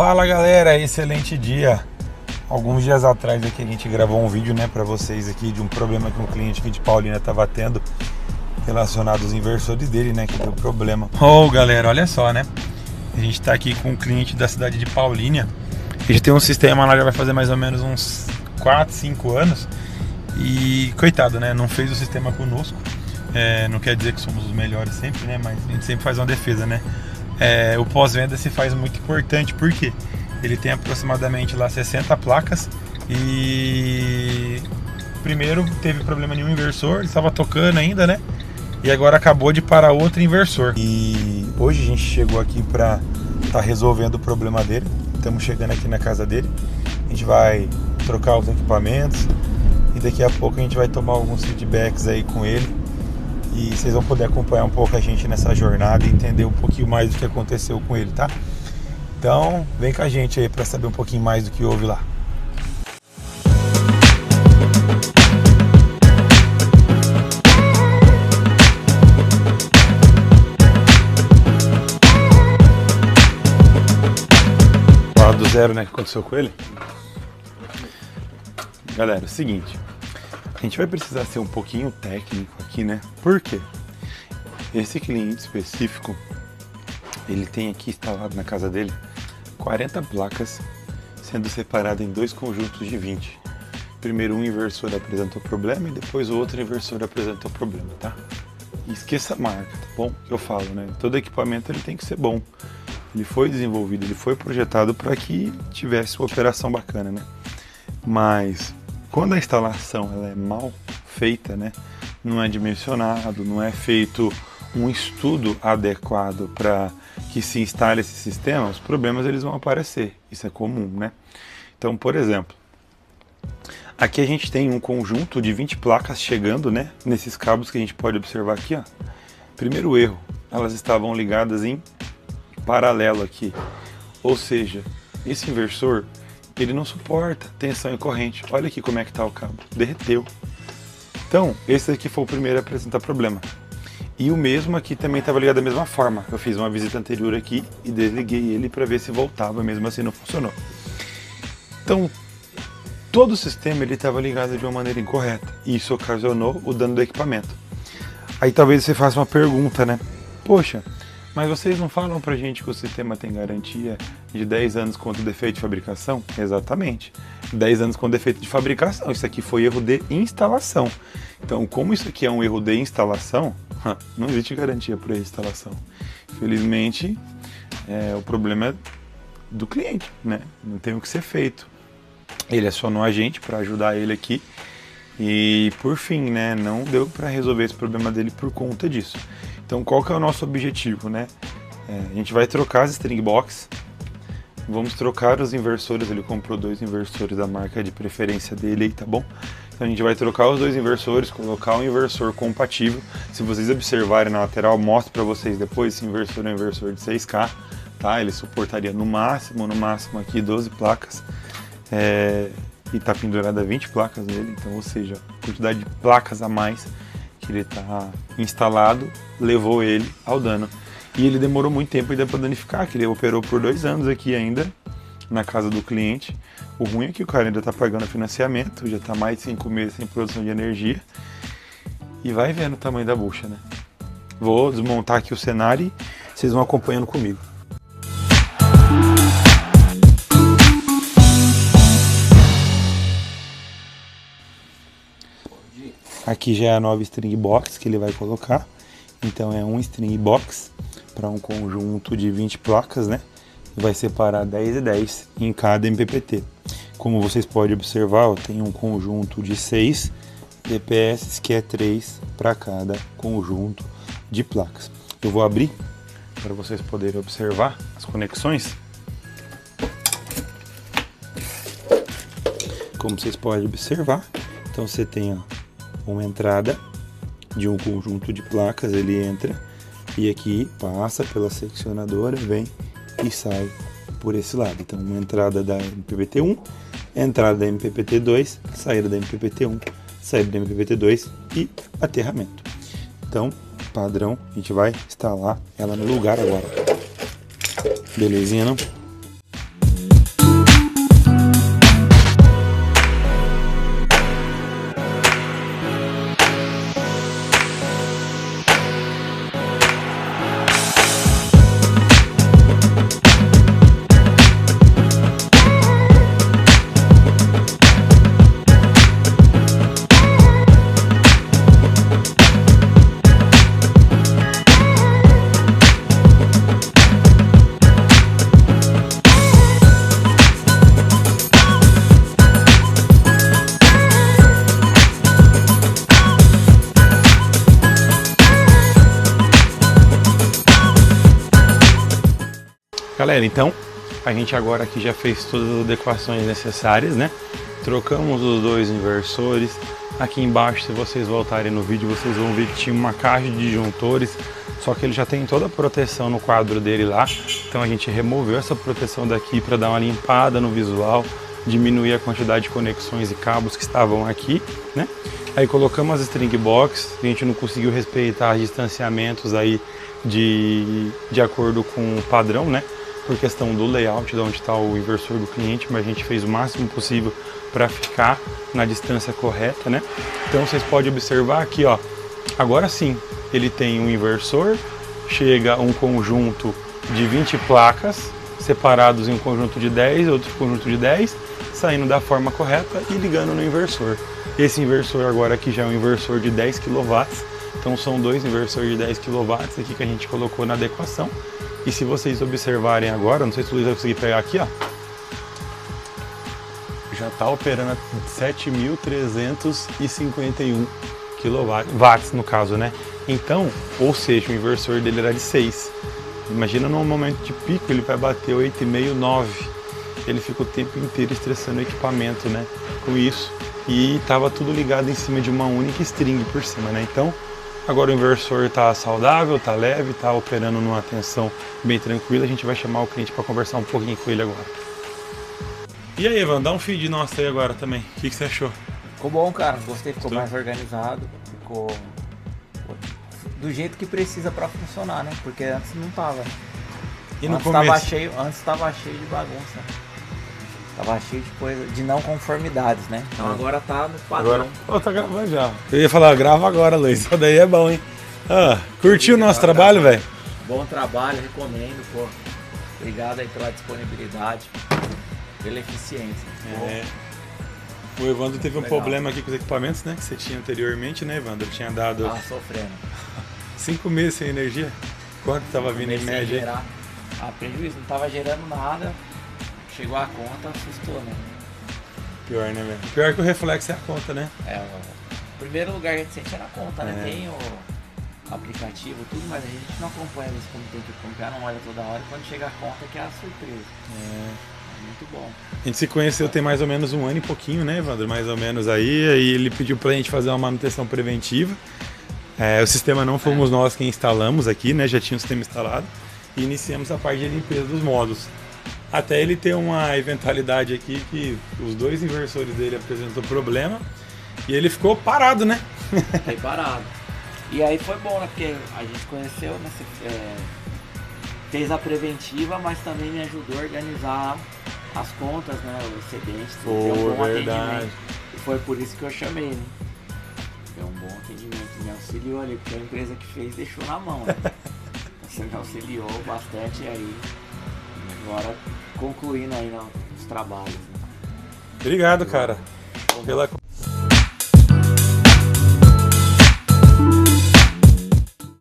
Fala galera, excelente dia. Alguns dias atrás aqui a gente gravou um vídeo, né, para vocês aqui de um problema que um cliente aqui de Paulínia estava tendo relacionado aos inversores dele, né, que deu problema. Galera, olha só, né, a gente tá aqui com um cliente da cidade de Paulínia. A gente tem um sistema lá, já vai fazer mais ou menos uns 4, 5 anos e coitado, né, não fez o sistema conosco. Não quer dizer que somos os melhores sempre, né, mas a gente sempre faz uma defesa, né. O pós-venda se faz muito importante, porque ele tem aproximadamente lá 60 placas e primeiro teve problema em um inversor, ele estava tocando ainda, né? E agora acabou de parar outro inversor. E hoje a gente chegou aqui para estar resolvendo o problema dele. Estamos chegando aqui na casa dele. A gente vai trocar os equipamentos e daqui a pouco a gente vai tomar alguns feedbacks aí com ele. E vocês vão poder acompanhar um pouco a gente nessa jornada e entender um pouquinho mais do que aconteceu com ele, tá? Então, vem com a gente aí para saber um pouquinho mais do que houve lá. Lá do zero, né, que aconteceu com ele? Galera, é o seguinte. A gente vai precisar ser um pouquinho técnico aqui, né? Por quê? Esse cliente específico, ele tem aqui instalado na casa dele 40 placas, sendo separado em dois conjuntos de 20. Primeiro um inversor apresentou problema e depois o outro inversor apresentou problema, tá? E esqueça a marca, tá bom? Que eu falo, né? Todo equipamento ele tem que ser bom. Ele foi desenvolvido, ele foi projetado para que tivesse uma operação bacana, né? Mas quando a instalação ela é mal feita, né? Não é dimensionado, não é feito um estudo adequado para que se instale esse sistema, os problemas eles vão aparecer. Isso é comum, né? Então, por exemplo, aqui a gente tem um conjunto de 20 placas chegando, né? Nesses cabos que a gente pode observar aqui, ó. Primeiro erro, elas estavam ligadas em paralelo aqui. Ou seja, esse inversor ele não suporta tensão e corrente. Olha aqui como é que está o cabo. Derreteu. Então, esse aqui foi o primeiro a apresentar problema. E o mesmo aqui também estava ligado da mesma forma. Eu fiz uma visita anterior aqui e desliguei ele para ver se voltava, mesmo assim não funcionou. Então, todo o sistema ele estava ligado de uma maneira incorreta. E isso ocasionou o dano do equipamento. Aí talvez você faça uma pergunta, né? Poxa, mas vocês não falam pra gente que o sistema tem garantia de 10 anos contra defeito de fabricação? Exatamente. 10 anos com defeito de fabricação. Isso aqui foi erro de instalação. Então, como isso aqui é um erro de instalação, não existe garantia para instalação. Infelizmente, o problema é do cliente, né? Não tem o que ser feito. Ele acionou a gente para ajudar ele aqui e, por fim, né, não deu para resolver esse problema dele por conta disso. Então, qual que é o nosso objetivo, né? A gente vai trocar as string box, vamos trocar os inversores. Ele comprou 2 inversores da marca de preferência dele aí, tá bom? Então a gente vai trocar os 2 inversores, colocar um inversor compatível. Se vocês observarem na lateral, mostro para vocês depois, esse inversor é um inversor de 6K, tá? Ele suportaria no máximo aqui 12 placas. E tá pendurada 20 placas nele, então, ou seja, a quantidade de placas a mais que ele tá instalado levou ele ao dano. E ele demorou muito tempo ainda para danificar, que ele operou por 2 anos aqui ainda na casa do cliente. O ruim é que o cara ainda tá pagando financiamento, já tá mais de 5 meses sem produção de energia. E vai vendo o tamanho da bucha, né? Vou desmontar aqui o cenário e vocês vão acompanhando comigo. Aqui já é a nova string box que ele vai colocar. Então é um string box para um conjunto de 20 placas, né? Vai separar 10 e 10 em cada MPPT. Como vocês podem observar, tem um conjunto de 6 DPS, que é 3 para cada conjunto de placas. Eu vou abrir para vocês poderem observar as conexões. Como vocês podem observar, então você tem uma entrada de um conjunto de placas, ele entra e aqui passa pela seccionadora, vem e sai por esse lado. Então, uma entrada da MPPT1, entrada da MPPT2, saída da MPPT1, saída da MPPT2 e aterramento. Então, padrão, a gente vai instalar ela no lugar agora. Belezinha, não? galera, então a gente agora aqui já fez todas as adequações necessárias, né? Trocamos os dois inversores. Aqui embaixo, se vocês voltarem no vídeo, vocês vão ver que tinha uma caixa de disjuntores, só que ele já tem toda a proteção no quadro dele lá. Então a gente removeu essa proteção daqui para dar uma limpada no visual, diminuir a quantidade de conexões e cabos que estavam aqui, né? Aí colocamos as string box, a gente não conseguiu respeitar os distanciamentos aí de acordo com o padrão, né? Por questão do layout de onde está o inversor do cliente, mas a gente fez o máximo possível para ficar na distância correta, né? Então vocês podem observar aqui, ó, agora sim, ele tem um inversor, chega um conjunto de 20 placas, separados em um conjunto de 10, outro conjunto de 10, saindo da forma correta e ligando no inversor. Esse inversor agora aqui já é um inversor de 10 kW, então são dois inversores de 10 kW aqui que a gente colocou na adequação. E se vocês observarem agora, não sei se o Luiz vai conseguir pegar aqui, ó, já está operando a 7.351 kW no caso, né? Então, ou seja, o inversor dele era de 6. Imagina num momento de pico ele vai bater 8,5, 9. Ele fica o tempo inteiro estressando o equipamento, né? Com isso. E estava tudo ligado em cima de uma única string por cima, né? Então, agora o inversor está saudável, está leve, está operando numa tensão bem tranquila. A gente vai chamar o cliente para conversar um pouquinho com ele agora. E aí, Evan, dá um feed nosso aí agora também. O que você achou? Ficou bom, cara. Gostei, ficou mais organizado. Ficou do jeito que precisa para funcionar, né? Porque antes não tava. E no começo? Antes estava cheio de bagunça. Tava cheio de coisa, de não conformidades, né? Então agora tá no padrão. Agora, tá gravando já. Eu ia falar, grava agora, Luiz. Isso daí é bom, hein? Ah, curtiu o nosso trabalho, velho? Bom trabalho, recomendo, pô. Obrigado aí pela disponibilidade, pela eficiência. É. O Evandro teve um problema aqui com os equipamentos, né? Que você tinha anteriormente, né, Evandro? Tinha dado sofrendo. 5 meses sem energia. Quanto tava vindo em média? Prejuízo, não tava gerando nada. Chegou a conta, assustou, né? Pior, né, velho? Pior que o reflexo é a conta, né? O primeiro lugar que a gente sente é na conta, né? Tem o aplicativo, tudo, mas a gente não acompanha isso como tem que acompanhar, não olha toda hora. Quando chega a conta que é a surpresa. É muito bom. A gente se conheceu tem mais ou menos um ano e pouquinho, né, Evandro? Mais ou menos aí. Aí ele pediu pra gente fazer uma manutenção preventiva. O sistema não fomos nós quem instalamos aqui, né? Já tinha o sistema instalado. E iniciamos a parte de limpeza dos módulos. Até ele ter uma eventualidade aqui que os dois inversores dele apresentou problema e ele ficou parado, né? Fiquei parado. E aí foi bom, né? Porque a gente conheceu, né? Fez a preventiva, mas também me ajudou a organizar as contas, né? O excedente, ter um bom atendimento. E foi por isso que eu chamei, né? Foi um bom atendimento, me auxiliou ali, porque a empresa que fez deixou na mão, né? Você me auxiliou bastante e aí agora concluindo aí os trabalhos. Né? Obrigado, cara, pela